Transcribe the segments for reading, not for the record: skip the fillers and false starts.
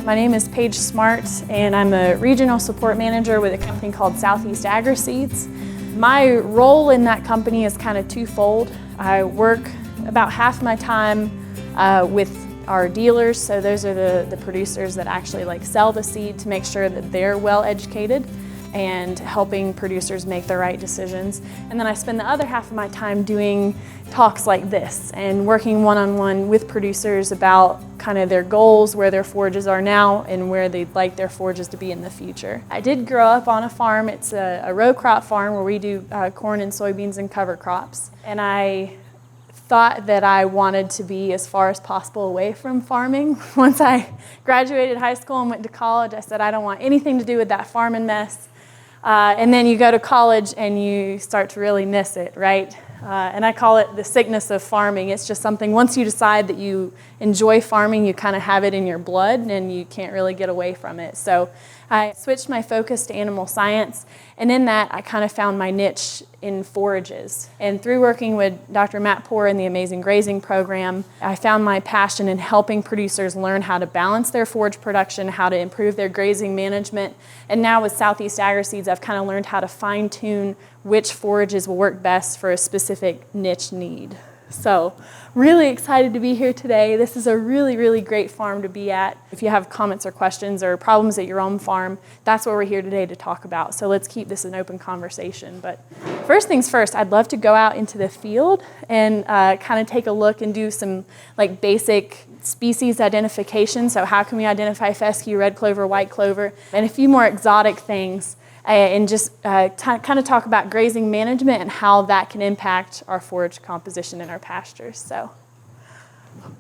My name is Paige Smart, and I'm a regional support manager with a company called Southeast AgriSeeds. My role in that company is kind of twofold. I work about half my time with our dealers, so those are the producers that actually sell the seed to make sure that they're well educated and helping producers make the right decisions. And then I spend the other half of my time doing talks like this and working one-on-one with producers about kind of their goals, where their forages are now, and where they'd like their forages to be in the future. I did grow up on a farm. It's a row crop farm where we do corn and soybeans and cover crops. And I thought that I wanted to be as far as possible away from farming. Once I graduated high school and went to college, I said I don't want anything to do with that farming mess. And then you go to college and you start to really miss it, right? And I call it the sickness of farming. It's just something, once you decide that you enjoy farming, you kind of have it in your blood and you can't really get away from it. So I switched my focus to animal science, and in that I kind of found my niche in forages. And through working with Dr. Matt Poor in the Amazing Grazing program, I found my passion in helping producers learn how to balance their forage production, how to improve their grazing management. And now with Southeast AgriSeeds, I've kind of learned how to fine-tune which forages will work best for a specific niche need. So really excited to be here today. This is a really, really great farm to be at. If you have comments or questions or problems at your own farm, that's what we're here today to talk about. So let's keep this an open conversation. But first things first, I'd love to go out into the field and kind of take a look and do some basic species identification. So how can we identify fescue, red clover, white clover, and a few more exotic things. And just kind of talk about grazing management and how that can impact our forage composition in our pastures. So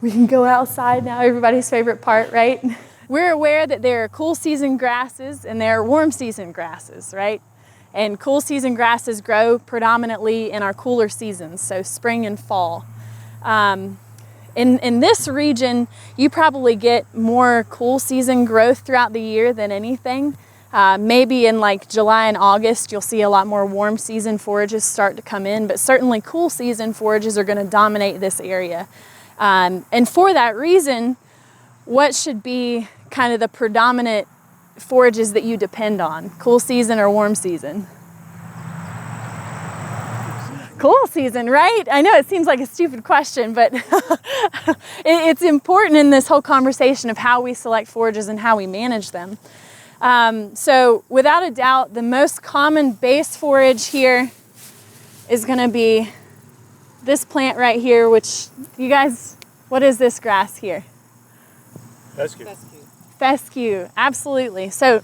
we can go outside now, everybody's favorite part, right? We're aware that there are cool season grasses and there are warm season grasses, right? And cool season grasses grow predominantly in our cooler seasons, so spring and fall. In this region, you probably get more cool season growth throughout the year than anything. Maybe in July and August, you'll see a lot more warm season forages start to come in, but certainly cool season forages are going to dominate this area. And for that reason, what should be kind of the predominant forages that you depend on, cool season or warm season? Cool season, right? I know it seems like a stupid question, but it's important in this whole conversation of how we select forages and how we manage them. So without a doubt, the most common base forage here is going to be this plant right here, which you guys, what is this grass here? Fescue. Fescue, absolutely. So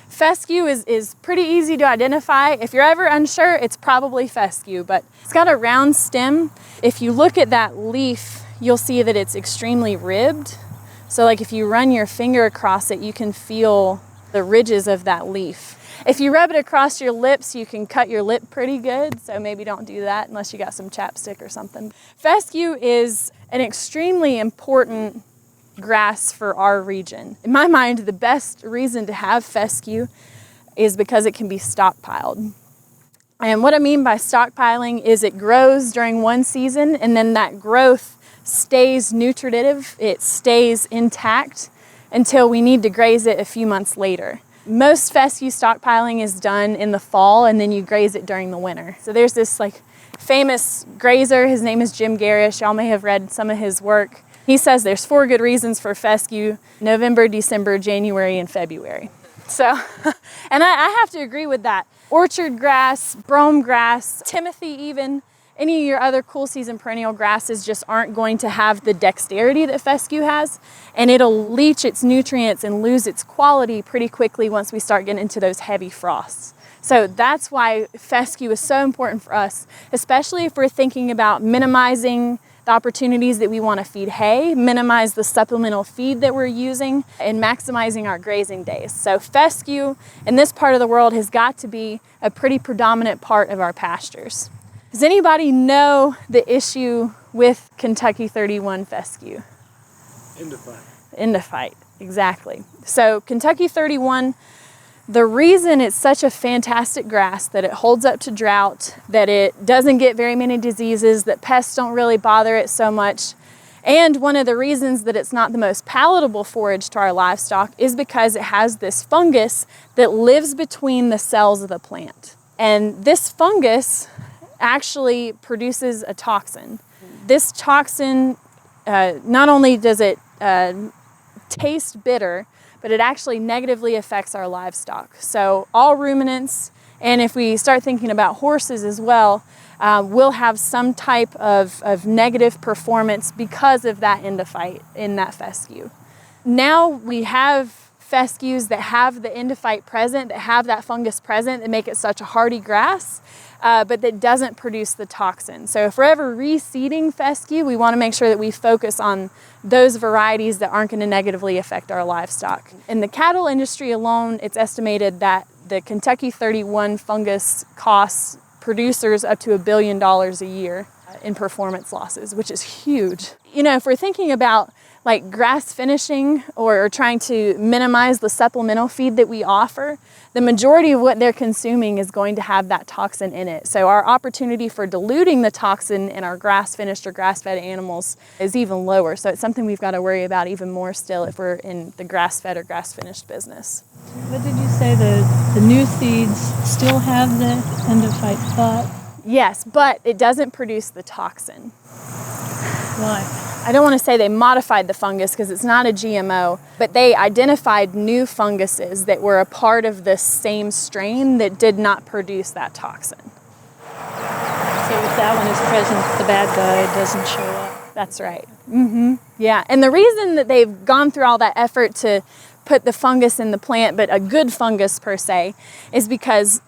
fescue is pretty easy to identify. If you're ever unsure, it's probably fescue, but it's got a round stem. If you look at that leaf, you'll see that it's extremely ribbed. So if you run your finger across it, you can feel the ridges of that leaf. If you rub it across your lips, you can cut your lip pretty good, so maybe don't do that unless you got some chapstick or something. Fescue is an extremely important grass for our region. In my mind, the best reason to have fescue is because it can be stockpiled. And what I mean by stockpiling is it grows during one season, and then that growth stays nutritive, it stays intact until we need to graze it a few months later. Most fescue stockpiling is done in the fall, and then you graze it during the winter. So there's this famous grazer, his name is Jim Garish, y'all may have read some of his work. He says there's 4 good reasons for fescue: November, December, January, and February. So, and I have to agree with that. Orchard grass, brome grass, timothy even, any of your other cool season perennial grasses just aren't going to have the dexterity that fescue has, and it'll leach its nutrients and lose its quality pretty quickly once we start getting into those heavy frosts. So that's why fescue is so important for us, especially if we're thinking about minimizing the opportunities that we want to feed hay, minimize the supplemental feed that we're using, and maximizing our grazing days. So fescue in this part of the world has got to be a pretty predominant part of our pastures. Does anybody know the issue with Kentucky 31 fescue? Endophyte, exactly. So Kentucky 31, the reason it's such a fantastic grass, that it holds up to drought, that it doesn't get very many diseases, that pests don't really bother it so much, And one of the reasons that it's not the most palatable forage to our livestock is because it has this fungus that lives between the cells of the plant. And this fungus actually produces a toxin. This toxin, not only does it taste bitter, but it actually negatively affects our livestock. So all ruminants, and if we start thinking about horses as well, will have some type of negative performance because of that endophyte in that fescue. Now we have fescues that have the endophyte present, that have that fungus present, that make it such a hardy grass, but that doesn't produce the toxin. So if we're ever reseeding fescue, we want to make sure that we focus on those varieties that aren't going to negatively affect our livestock. In the cattle industry alone, it's estimated that the Kentucky 31 fungus costs producers up to $1 billion a year in performance losses, which is huge. You know, if we're thinking about like grass finishing or trying to minimize the supplemental feed that we offer, the majority of what they're consuming is going to have that toxin in it. So our opportunity for diluting the toxin in our grass finished or grass fed animals is even lower. So it's something we've got to worry about even more still if we're in the grass fed or grass finished business. What did you say, the new seeds still have the endophyte thought? Yes, but it doesn't produce the toxin. Why? I don't want to say they modified the fungus because it's not a GMO, but they identified new funguses that were a part of the same strain that did not produce that toxin. So if that one is present, the bad guy doesn't show up. That's right. Yeah, and the reason that they've gone through all that effort to put the fungus in the plant, but a good fungus per se, is because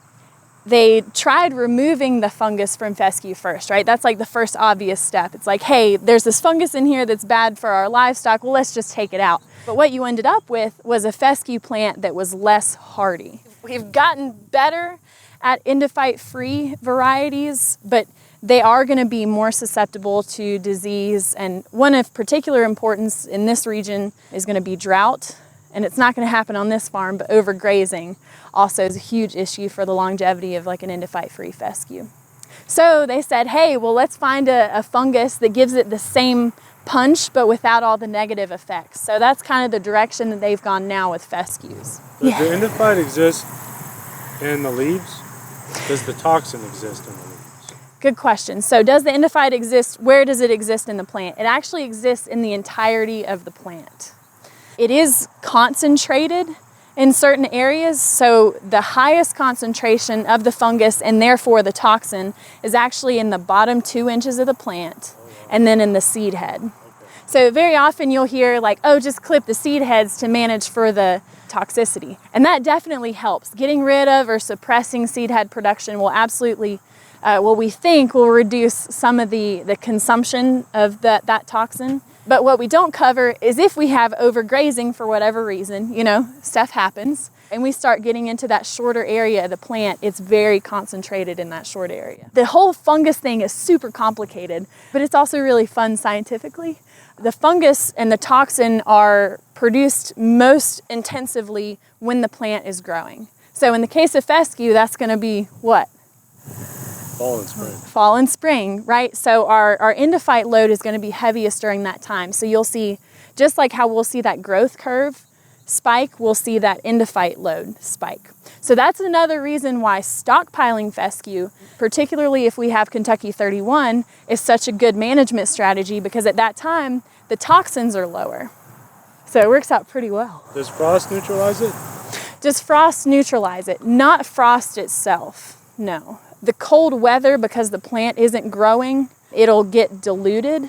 they tried removing the fungus from fescue first, right? That's like the first obvious step. It's like, hey, there's this fungus in here that's bad for our livestock. Well, let's just take it out. But what you ended up with was a fescue plant that was less hardy. We've gotten better at endophyte-free varieties, but they are going to be more susceptible to disease. And one of particular importance in this region is going to be drought. And it's not going to happen on this farm, but overgrazing also is a huge issue for the longevity of like an endophyte-free fescue. So they said, hey, well, let's find a fungus that gives it the same punch, but without all the negative effects. So that's kind of the direction that they've gone now with fescues. Does the endophyte exist in the leaves? Does the toxin exist in the leaves? Good question. So does the endophyte exist? Where does it exist in the plant? It actually exists in the entirety of the plant. It is concentrated in certain areas, so the highest concentration of the fungus and therefore the toxin is actually in the bottom 2 inches of the plant and then in the seed head. So very often you'll hear like, oh, just clip the seed heads to manage for the toxicity. And that definitely helps. Getting rid of or suppressing seed head production will absolutely, we think will reduce some of the consumption of that toxin. But what we don't cover is if we have overgrazing for whatever reason, you know, stuff happens, and we start getting into that shorter area of the plant, it's very concentrated in that short area. The whole fungus thing is super complicated, but it's also really fun scientifically. The fungus and the toxin are produced most intensively when the plant is growing. So in the case of fescue, that's going to be what? Fall and spring. Fall and spring, right? So our endophyte load is going to be heaviest during that time. So you'll see, just like how we'll see that growth curve spike, we'll see that endophyte load spike. So that's another reason why stockpiling fescue, particularly if we have Kentucky 31, is such a good management strategy, because at that time, the toxins are lower. So it works out pretty well. Does frost neutralize it? Does frost neutralize it? Not frost itself, no. The cold weather, because the plant isn't growing, it'll get diluted.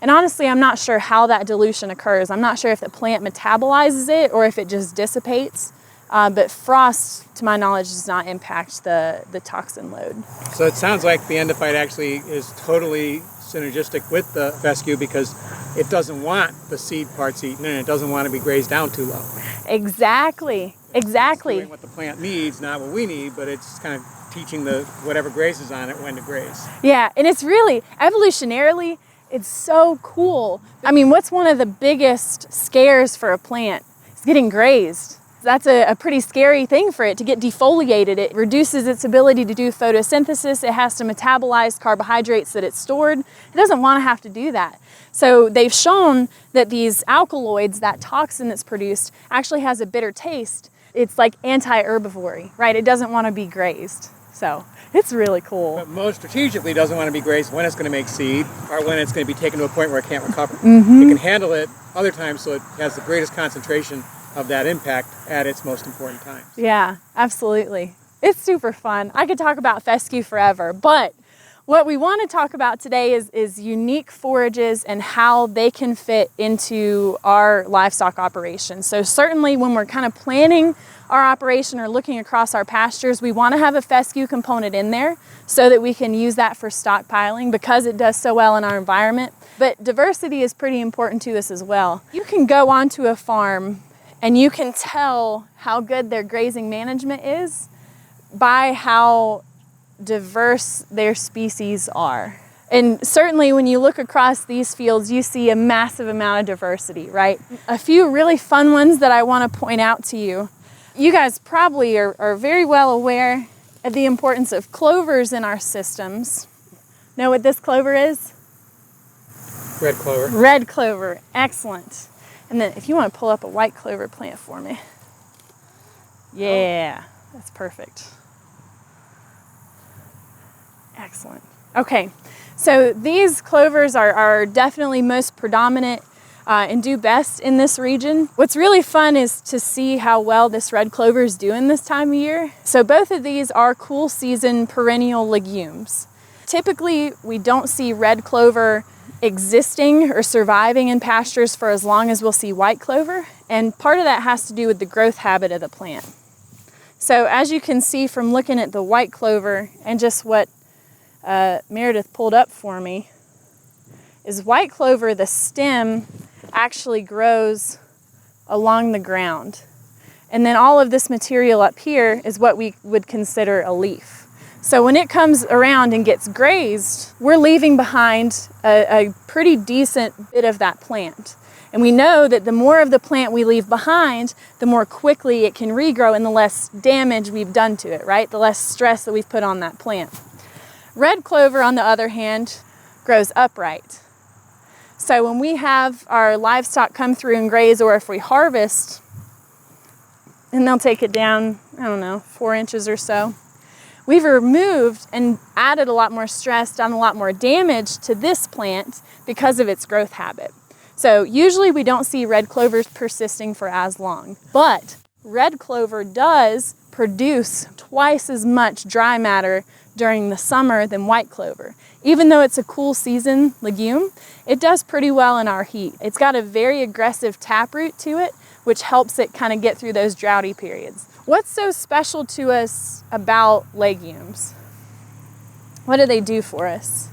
And honestly, I'm not sure how that dilution occurs. I'm not sure if the plant metabolizes it or if it just dissipates. But frost, to my knowledge, does not impact the toxin load. So it sounds like the endophyte actually is totally synergistic with the fescue, because it doesn't want the seed parts eaten and it doesn't want to be grazed down too low. Exactly. It's doing what the plant needs, not what we need, but it's kind of teaching the whatever grazes on it when to graze. Yeah, and it's really, evolutionarily, it's so cool. I mean, what's one of the biggest scares for a plant? It's getting grazed. that's a pretty scary thing for it to get defoliated. It reduces its ability to do photosynthesis. It has to metabolize carbohydrates that it's stored. It doesn't want to have to do that. So they've shown that these alkaloids, that toxin that's produced, actually has a bitter taste. It's like anti-herbivory, right? It doesn't want to be grazed. So it's really cool. But most strategically doesn't want to be grazed when it's going to make seed or when it's going to be taken to a point where it can't recover. Mm-hmm. It can handle it other times so it has the greatest concentration of that impact at its most important times. Yeah, absolutely. It's super fun. I could talk about fescue forever, but what we want to talk about today is unique forages and how they can fit into our livestock operation. So certainly when we're kind of planning our operation or looking across our pastures, we want to have a fescue component in there so that we can use that for stockpiling because it does so well in our environment. But diversity is pretty important to us as well. You can go onto a farm and you can tell how good their grazing management is by how diverse their species are. And certainly when you look across these fields, you see a massive amount of diversity, right? A few really fun ones that I want to point out to you. You guys probably are very well aware of the importance of clovers in our systems. Know what this clover is? Red clover. Red clover, excellent. And then if you want to pull up a white clover plant for me. Yeah, that's perfect. Excellent. Okay, so these clovers are definitely most predominant and do best in this region. What's really fun is to see how well this red clover is doing this time of year. So both of these are cool season perennial legumes. Typically, we don't see red clover existing or surviving in pastures for as long as we'll see white clover, and part of that has to do with the growth habit of the plant. So as you can see from looking at the white clover and just what Meredith pulled up for me, is white clover, the stem actually grows along the ground. And then all of this material up here is what we would consider a leaf. So when it comes around and gets grazed, we're leaving behind a pretty decent bit of that plant. And we know that the more of the plant we leave behind, the more quickly it can regrow and the less damage we've done to it, right? The less stress that we've put on that plant. Red clover, on the other hand, grows upright. So when we have our livestock come through and graze, or if we harvest, and they'll take it down, 4 inches or so, we've removed and added a lot more stress, done a lot more damage to this plant because of its growth habit. So usually we don't see red clovers persisting for as long, but red clover does produce twice as much dry matter during the summer than white clover. Even though it's a cool season legume, it does pretty well in our heat. It's got a very aggressive taproot to it, which helps it kind of get through those droughty periods. What's so special to us about legumes? What do they do for us?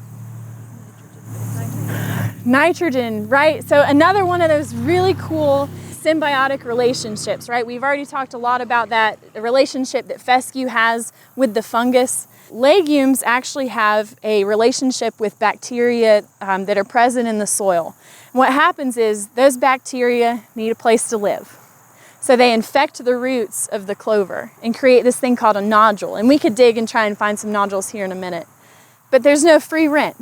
Nitrogen, right? So another one of those really cool symbiotic relationships, right? We've already talked a lot about that relationship that fescue has with the fungus. Legumes actually have a relationship with bacteria that are present in the soil. And what happens is those bacteria need a place to live. So they infect the roots of the clover and create this thing called a nodule. And we could dig and try and find some nodules here in a minute. But there's no free rent,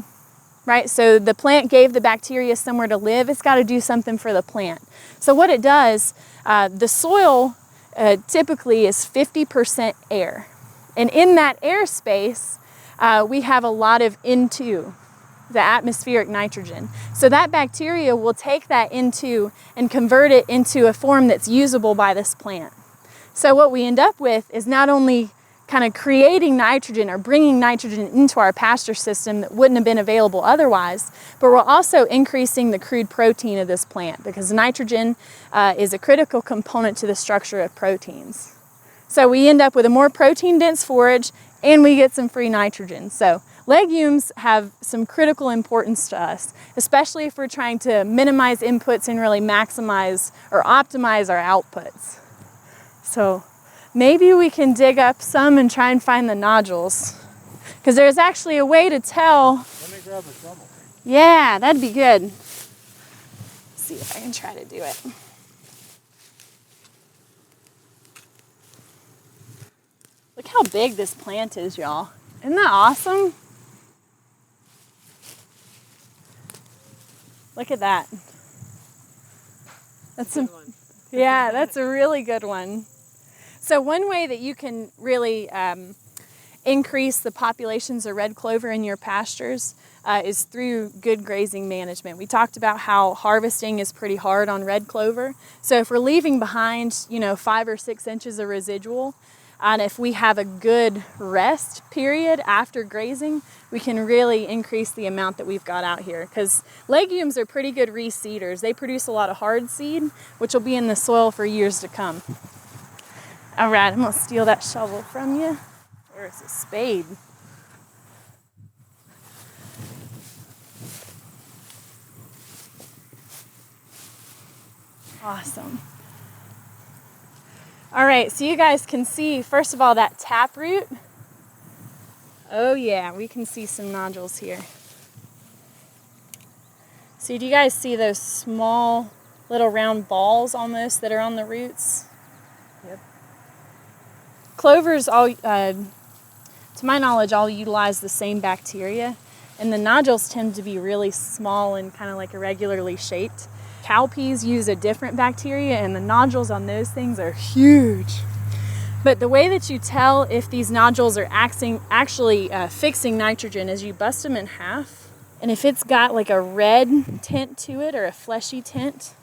right? So the plant gave the bacteria somewhere to live. It's got to do something for the plant. So what it does, the soil typically is 50% air. And in that airspace, we have a lot of N2, the atmospheric nitrogen. So that bacteria will take that N2 and convert it into a form that's usable by this plant. So what we end up with is not only kind of creating nitrogen or bringing nitrogen into our pasture system that wouldn't have been available otherwise, but we're also increasing the crude protein of this plant because nitrogen is a critical component to the structure of proteins. So we end up with a more protein-dense forage and we get some free nitrogen. So legumes have some critical importance to us, especially if we're trying to minimize inputs and really maximize or optimize our outputs. So maybe we can dig up some and try and find the nodules, because there's actually a way to tell. Let me grab a shovel. Yeah, that'd be good. Let's see if I can try to do it. how big this plant is, y'all. Isn't that awesome? Look at that. That's some, yeah, that's a really good one. So one way that you can really increase the populations of red clover in your pastures is through good grazing management. We talked about how harvesting is pretty hard on red clover. So if we're leaving behind, 5 or 6 inches of residual, and if we have a good rest period after grazing, we can really increase the amount that we've got out here. Because legumes are pretty good reseeders. They produce a lot of hard seed, which will be in the soil for years to come. All right, I'm gonna steal that shovel from you. Or it's a spade. Awesome. All right, so you guys can see, first of all, that taproot. Oh yeah, we can see some nodules here. So do you guys see those small little round balls almost that are on the roots? Yep. Clovers, to my knowledge, all utilize the same bacteria, and the nodules tend to be really small and kind of like irregularly shaped. Cowpeas use a different bacteria, and the nodules on those things are huge. But the way that you tell if these nodules are actually fixing nitrogen is you bust them in half, and if it's got like a red tint to it or a fleshy tint,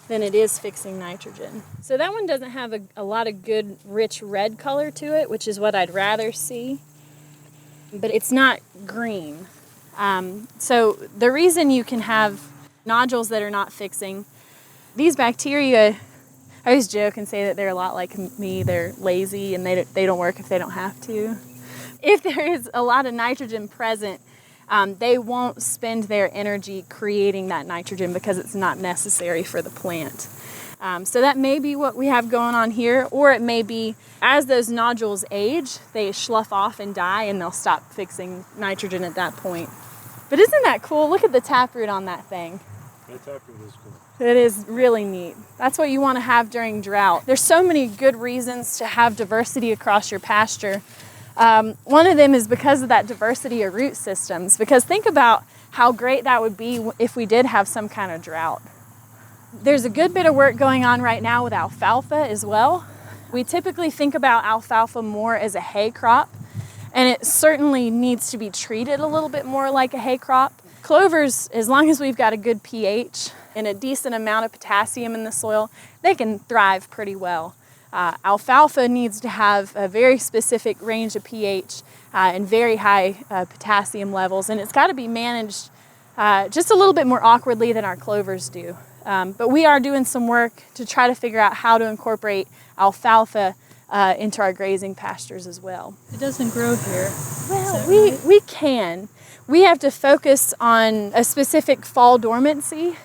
then it is fixing nitrogen. So that one doesn't have a lot of good rich red color to it, which is what I'd rather see, but it's not green. So the reason you can have nodules that are not fixing, these bacteria, I always joke and say that they're a lot like me. They're lazy and they don't work if they don't have to. If there is a lot of nitrogen present, they won't spend their energy creating that nitrogen because it's not necessary for the plant. So that may be what we have going on here, or it may be as those nodules age, they slough off and die and they'll stop fixing nitrogen at that point. But isn't that cool? Look at the taproot on that thing. That taproot is cool. It is really neat. That's what you want to have during drought. There's so many good reasons to have diversity across your pasture. One of them is because of that diversity of root systems. Because think about how great that would be if we did have some kind of drought. There's a good bit of work going on right now with alfalfa as well. We typically think about alfalfa more as a hay crop, and it certainly needs to be treated a little bit more like a hay crop. Clovers, as long as we've got a good pH and a decent amount of potassium in the soil, they can thrive pretty well. Alfalfa needs to have a very specific range of pH and very high potassium levels, and it's got to be managed just a little bit more awkwardly than our clovers do. But we are doing some work to try to figure out how to incorporate alfalfa into our grazing pastures as well. It doesn't grow here. Well, we can. We have to focus on a specific fall dormancy.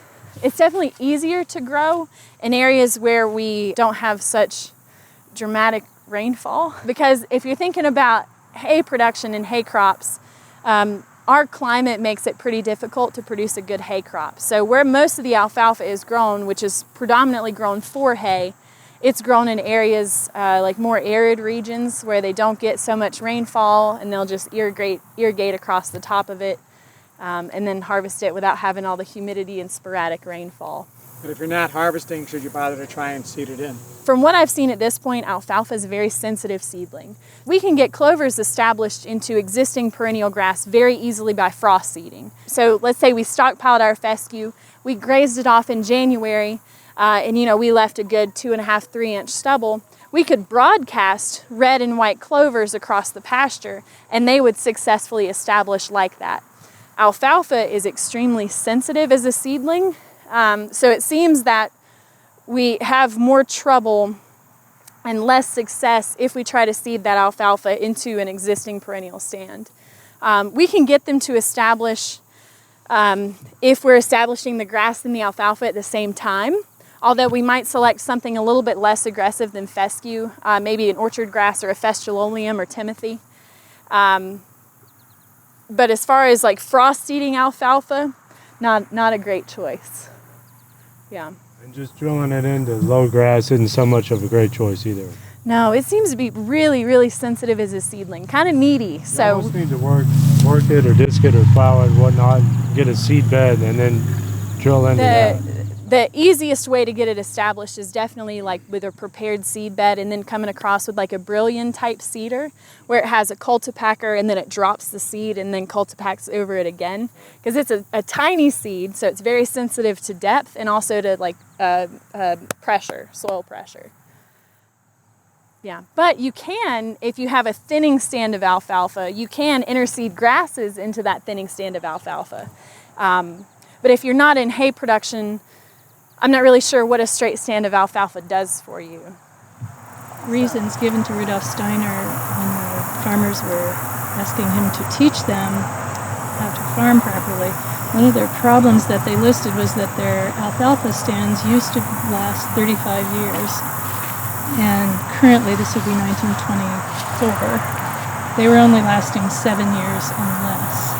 It's definitely easier to grow in areas where we don't have such dramatic rainfall. Because if you're thinking about hay production and hay crops, our climate makes it pretty difficult to produce a good hay crop. So where most of the alfalfa is grown, which is predominantly grown for hay, it's grown in areas like more arid regions where they don't get so much rainfall, and they'll just irrigate across the top of it and then harvest it without having all the humidity and sporadic rainfall. But if you're not harvesting, should you bother to try and seed it in? From what I've seen at this point, alfalfa is a very sensitive seedling. We can get clovers established into existing perennial grass very easily by frost seeding. So let's say we stockpiled our fescue, we grazed it off in January, and we left a good 2.5, 3 inch stubble. We could broadcast red and white clovers across the pasture, and they would successfully establish like that. Alfalfa is extremely sensitive as a seedling, so it seems that we have more trouble and less success if we try to seed that alfalfa into an existing perennial stand. We can get them to establish if we're establishing the grass and the alfalfa at the same time, although we might select something a little bit less aggressive than fescue, maybe an orchard grass or a festulolium or timothy. But as far as like frost seeding alfalfa, not a great choice. Yeah. And just drilling it into low grass isn't so much of a great choice either. No, it seems to be really, really sensitive as a seedling, kind of needy. You So almost need to work it or disc it or plow it, whatnot, get a seed bed and then drill into that. the easiest way to get it established is definitely like with a prepared seed bed, and then coming across with like a Brillion type seeder where it has a cultipacker and then it drops the seed and then cultipacks over it again, because it's a tiny seed, so it's very sensitive to depth and also to like pressure, soil pressure. Yeah, but you can, if you have a thinning stand of alfalfa, you can interseed grasses into that thinning stand of alfalfa. But if you're not in hay production, I'm not really sure what a straight stand of alfalfa does for you. Reasons given to Rudolf Steiner when the farmers were asking him to teach them how to farm properly. One of their problems that they listed was that their alfalfa stands used to last 35 years. And currently, this would be 1924, they were only lasting 7 years and less.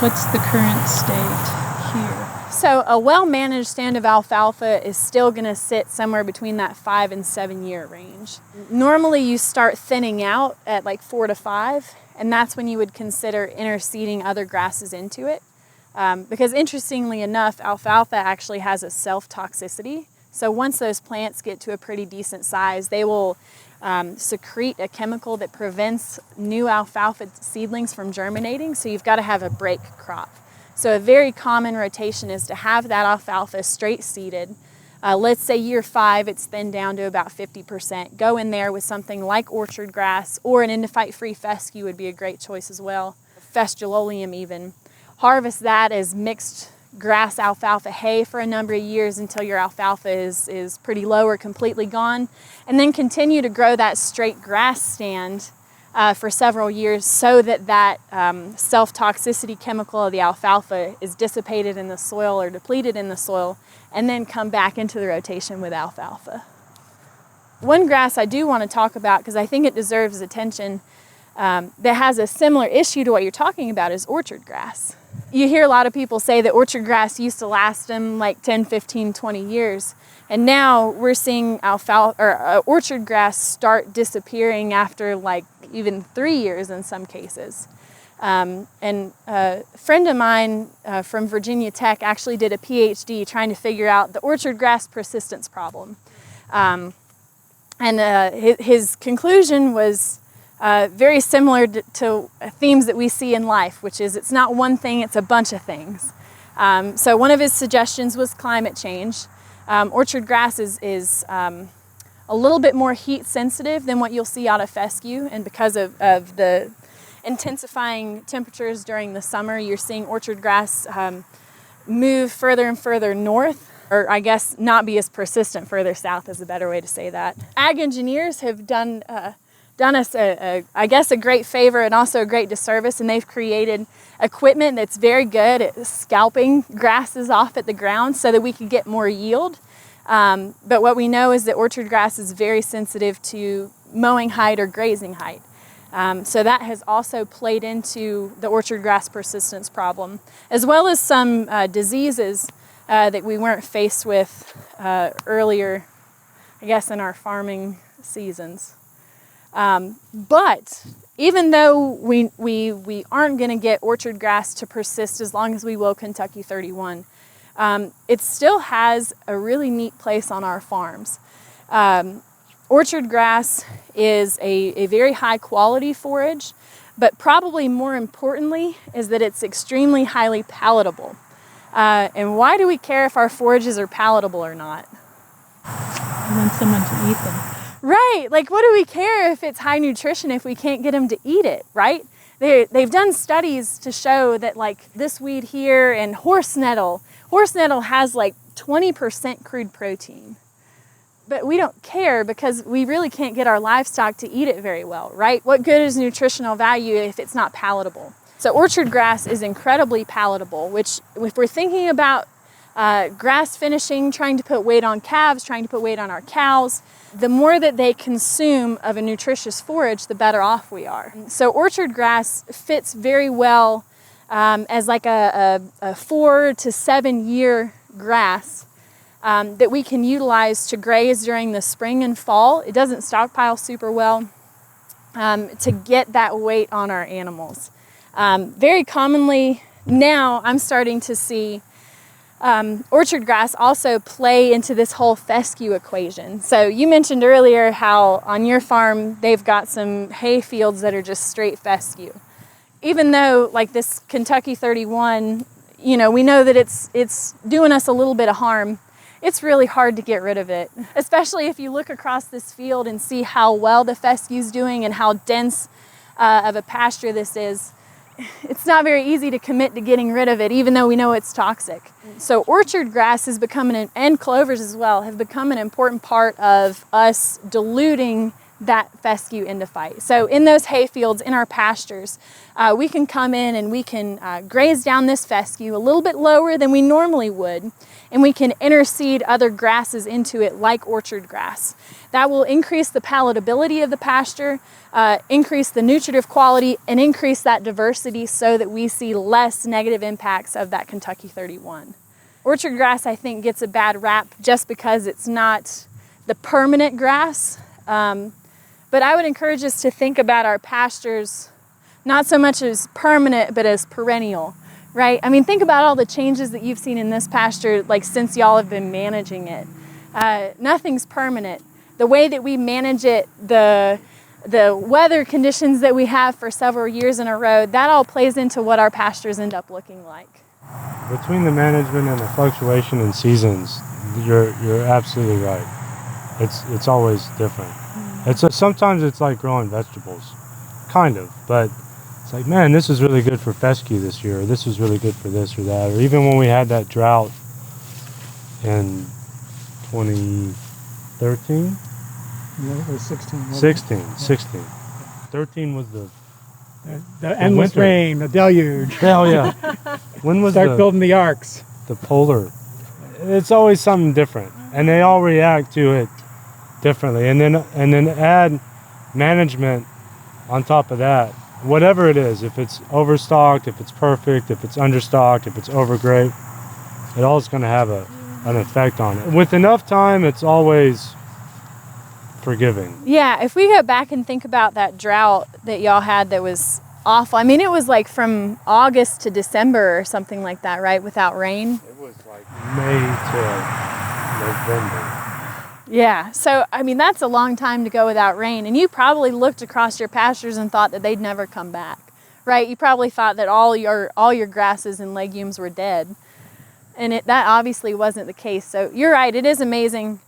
What's the current state here? So a well-managed stand of alfalfa is still going to sit somewhere between that 5 and 7 year range. Normally you start thinning out at like 4 to 5, and that's when you would consider interseeding other grasses into it. Because interestingly enough, alfalfa actually has a self-toxicity. So once those plants get to a pretty decent size, they will secrete a chemical that prevents new alfalfa seedlings from germinating, so you've got to have a break crop. So a very common rotation is to have that alfalfa straight seeded. Let's say year 5, it's thinned down to about 50%. Go in there with something like orchard grass, or an endophyte-free fescue would be a great choice as well, Fesculolium even. Harvest that as mixed grass alfalfa hay for a number of years until your alfalfa is pretty low or completely gone, and then continue to grow that straight grass stand for several years so that self-toxicity chemical of the alfalfa is dissipated in the soil or depleted in the soil, and then come back into the rotation with alfalfa. One grass I do want to talk about, because I think it deserves attention, that has a similar issue to what you're talking about, is orchard grass. You hear a lot of people say that orchard grass used to last them like 10, 15, 20 years. And now we're seeing orchard grass start disappearing after like even 3 years in some cases. And a friend of mine from Virginia Tech actually did a PhD trying to figure out the orchard grass persistence problem. His conclusion was very similar to themes that we see in life, which is it's not one thing, it's a bunch of things. So one of his suggestions was climate change. Orchard grass is a little bit more heat sensitive than what you'll see out of fescue, and because of the intensifying temperatures during the summer, you're seeing orchard grass move further and further north, or I guess not be as persistent further south is a better way to say that. Ag engineers have done us, I guess, a great favor and also a great disservice, and they've created equipment that's very good at scalping grasses off at the ground so that we can get more yield. But what we know is that orchard grass is very sensitive to mowing height or grazing height. So that has also played into the orchard grass persistence problem, as well as some diseases that we weren't faced with earlier, I guess, in our farming seasons. But even though we aren't going to get orchard grass to persist as long as we will Kentucky 31, it still has a really neat place on our farms. Orchard grass is a very high quality forage, but probably more importantly is that it's extremely highly palatable. And why do we care if our forages are palatable or not? I want someone to eat them. Right, like what do we care if it's high nutrition if we can't get them to eat it, right? They've done studies to show that like this weed here and horse nettle has like 20% crude protein. But we don't care because we really can't get our livestock to eat it very well, right? What good is nutritional value if it's not palatable? So orchard grass is incredibly palatable, which if we're thinking about grass finishing, trying to put weight on calves, trying to put weight on our cows, the more that they consume of a nutritious forage, the better off we are. So orchard grass fits very well as like a 4 to 7 year grass that we can utilize to graze during the spring and fall. It doesn't stockpile super well to get that weight on our animals. Very commonly now I'm starting to see orchard grass also play into this whole fescue equation. So you mentioned earlier how on your farm they've got some hay fields that are just straight fescue. Even though like this Kentucky 31, you know, we know that it's doing us a little bit of harm, it's really hard to get rid of it. Especially if you look across this field and see how well the fescue's doing and how dense of a pasture this is. It's not very easy to commit to getting rid of it, even though we know it's toxic. So orchard grass is becoming, and clovers as well, have become an important part of us diluting that fescue into fight. So in those hay fields, in our pastures, we can come in and we can graze down this fescue a little bit lower than we normally would, and we can interseed other grasses into it like orchard grass. That will increase the palatability of the pasture, increase the nutritive quality, and increase that diversity so that we see less negative impacts of that Kentucky 31. Orchard grass, I think, gets a bad rap just because it's not the permanent grass. But I would encourage us to think about our pastures not so much as permanent, but as perennial, right? I mean, think about all the changes that you've seen in this pasture, like since y'all have been managing it. Nothing's permanent. The way that we manage it, the weather conditions that we have for several years in a row, that all plays into what our pastures end up looking like. Between the management and the fluctuation in seasons, you're absolutely right. It's always different. Sometimes it's like growing vegetables, kind of, but it's like, man, this is really good for fescue this year, or this is really good for this or that, or even when we had that drought in 2013? No, it was 16. 16. 13 was the endless winter. rain, the deluge. Hell yeah. When was Start building the arks. the polar? It's always something different, and they all react to it differently. And then add management on top of that. Whatever it is, if it's overstocked, if it's perfect, if it's understocked, if it's overgrazed, it all is going to have an effect on it. With enough time, it's always forgiving. Yeah, if we go back and think about that drought that y'all had that was awful. I mean, it was like from August to December or something like that, right? Without rain. It was like May to November. Yeah, so I mean, that's a long time to go without rain. And you probably looked across your pastures and thought that they'd never come back, right? You probably thought that all your grasses and legumes were dead. And that obviously wasn't the case. So you're right, it is amazing.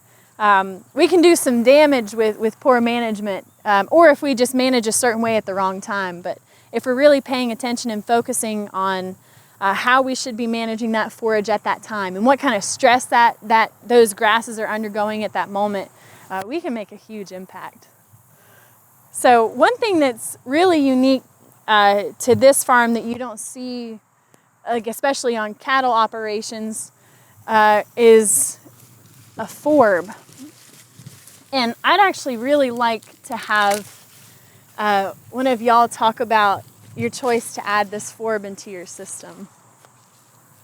We can do some damage with poor management, or if we just manage a certain way at the wrong time. But if we're really paying attention and focusing on how we should be managing that forage at that time and what kind of stress that those grasses are undergoing at that moment, we can make a huge impact. So one thing that's really unique to this farm that you don't see, like especially on cattle operations, is a forb. And I'd actually really like to have one of y'all talk about your choice to add this forb into your system.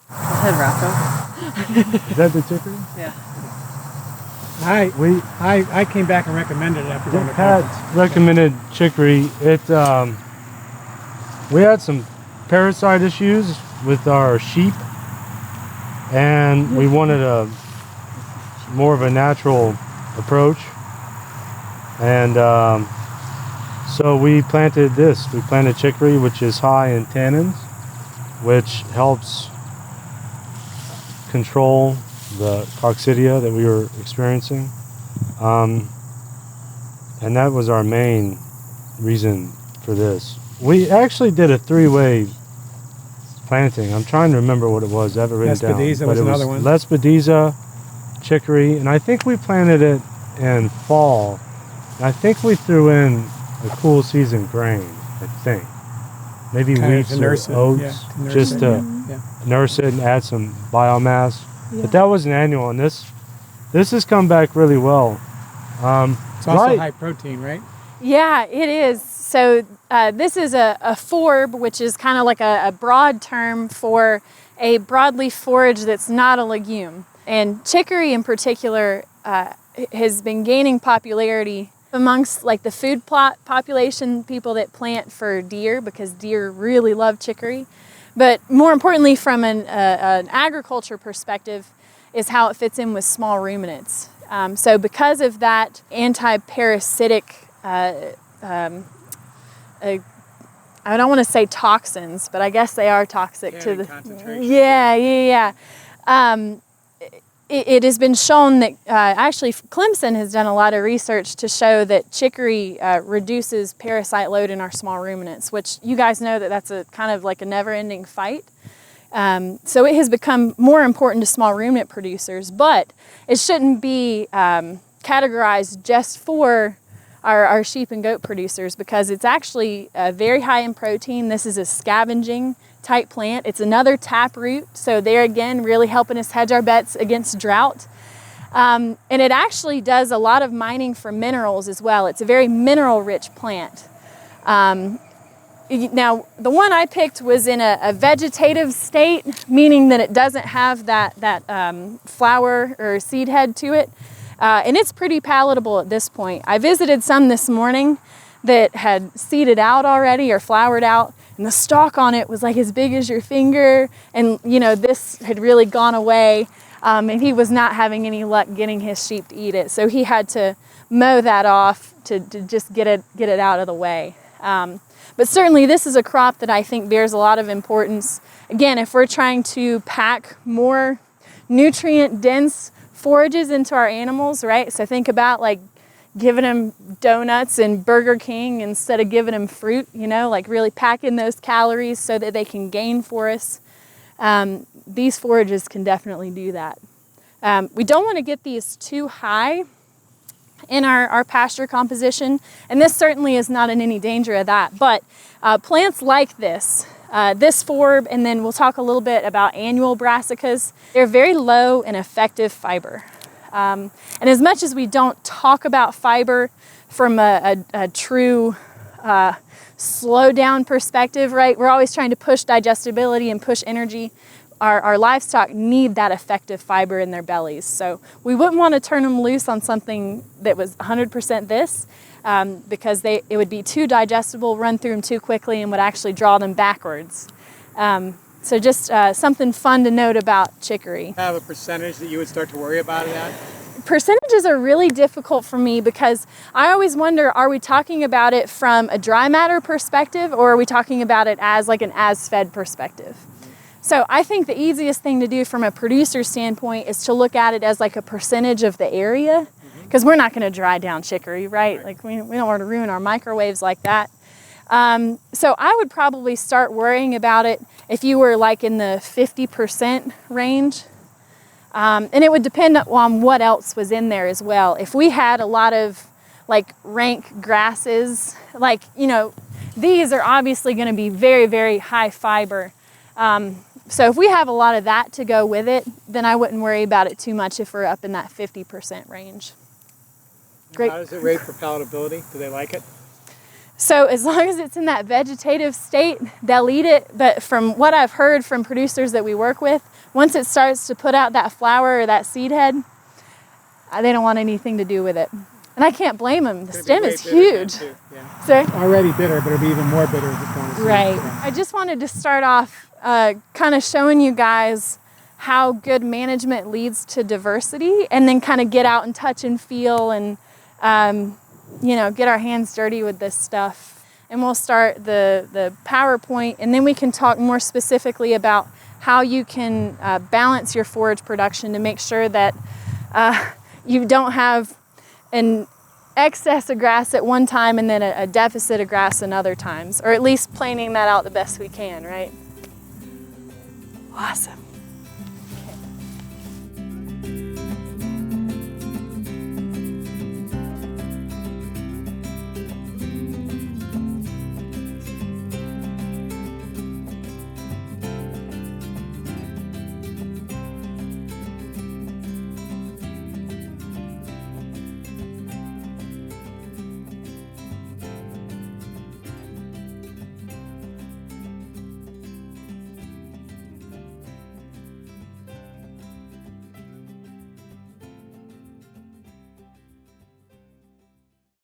Go ahead, Rocco. Is that the chicory? Yeah. I came back and recommended it after going to conference. Pat recommended chicory. We had some parasite issues with our sheep, and we wanted a more of a natural approach, and so we planted this. We planted chicory, which is high in tannins, which helps control the coccidia that we were experiencing, and that was our main reason for this. We actually did a 3-way planting. I'm trying to remember what it was. I have it written down. Lespedeza was another one. Lespedeza, chicory, and I think we planted it in fall. I think we threw in a cool season grain, I think. Maybe Kind of wheats to or nurse it, oats, yeah, to nurse just it, to nurse it and add some biomass. Yeah. But that was an annual, and this has come back really well. It's also high protein, right? Yeah, it is. So this is a forb, which is kind of like a broad term for a broadleaf forage that's not a legume. And chicory in particular has been gaining popularity amongst like the food plot population, people that plant for deer, because deer really love chicory. But more importantly, from an agriculture perspective, is how it fits in with small ruminants. So because of that anti-parasitic, I don't want to say toxins, but I guess they are toxic to the concentration. Yeah. It has been shown that actually Clemson has done a lot of research to show that chicory reduces parasite load in our small ruminants, which you guys know that that's a kind of like a never-ending fight. So it has become more important to small ruminant producers, but it shouldn't be categorized just for our sheep and goat producers, because it's actually very high in protein. This is a scavenging type plant. It's another taproot, so there again really helping us hedge our bets against drought. And it actually does a lot of mining for minerals as well. It's a very mineral rich plant. Now the one I picked was in a vegetative state, meaning that it doesn't have that flower or seed head to it. And it's pretty palatable at this point. I visited some this morning that had seeded out already or flowered out, and the stalk on it was like as big as your finger, and you know, this had really gone away, and he was not having any luck getting his sheep to eat it, so he had to mow that off to just get it out of the way. But certainly this is a crop that I think bears a lot of importance. Again, if we're trying to pack more nutrient dense forages into our animals, right? So think about like giving them donuts and Burger King instead of giving them fruit, you know, like really packing those calories so that they can gain for us. These forages can definitely do that. We don't want to get these too high in our pasture composition, and this certainly is not in any danger of that, but plants like this forb, and then we'll talk a little bit about annual brassicas, they're very low in effective fiber. And as much as we don't talk about fiber from a true slow down perspective, right? We're always trying to push digestibility and push energy. Our livestock need that effective fiber in their bellies. So we wouldn't want to turn them loose on something that was 100% this, because it would be too digestible, run through them too quickly, and would actually draw them backwards. So just something fun to note about chicory. Have a percentage that you would start to worry about that? Percentages are really difficult for me, because I always wonder, are we talking about it from a dry matter perspective, or are we talking about it as like an as-fed perspective? So I think the easiest thing to do from a producer standpoint is to look at it as like a percentage of the area, because we're not going to dry down chicory, right? Like we don't want to ruin our microwaves like that. So I would probably start worrying about it if you were like in the 50% range. And it would depend on what else was in there as well. If we had a lot of like rank grasses, like, you know, these are obviously going to be very, very high fiber. So if we have a lot of that to go with it, then I wouldn't worry about it too much if we're up in that 50% range. Great. How does it rate for palatability? Do they like it? So as long as it's in that vegetative state, they'll eat it. But from what I've heard from producers that we work with, once it starts to put out that flower or that seed head, they don't want anything to do with it. And I can't blame them. The stem is huge. Yeah. Sorry? Already bitter, but it'll be even more bitter if it's going to seed. Right. Yeah. I just wanted to start off kind of showing you guys how good management leads to diversity, and then kind of get out and touch and feel and you know, get our hands dirty with this stuff. And we'll start the PowerPoint, and then we can talk more specifically about how you can balance your forage production to make sure that you don't have an excess of grass at one time and then a deficit of grass in other times, or at least planning that out the best we can, right? Awesome.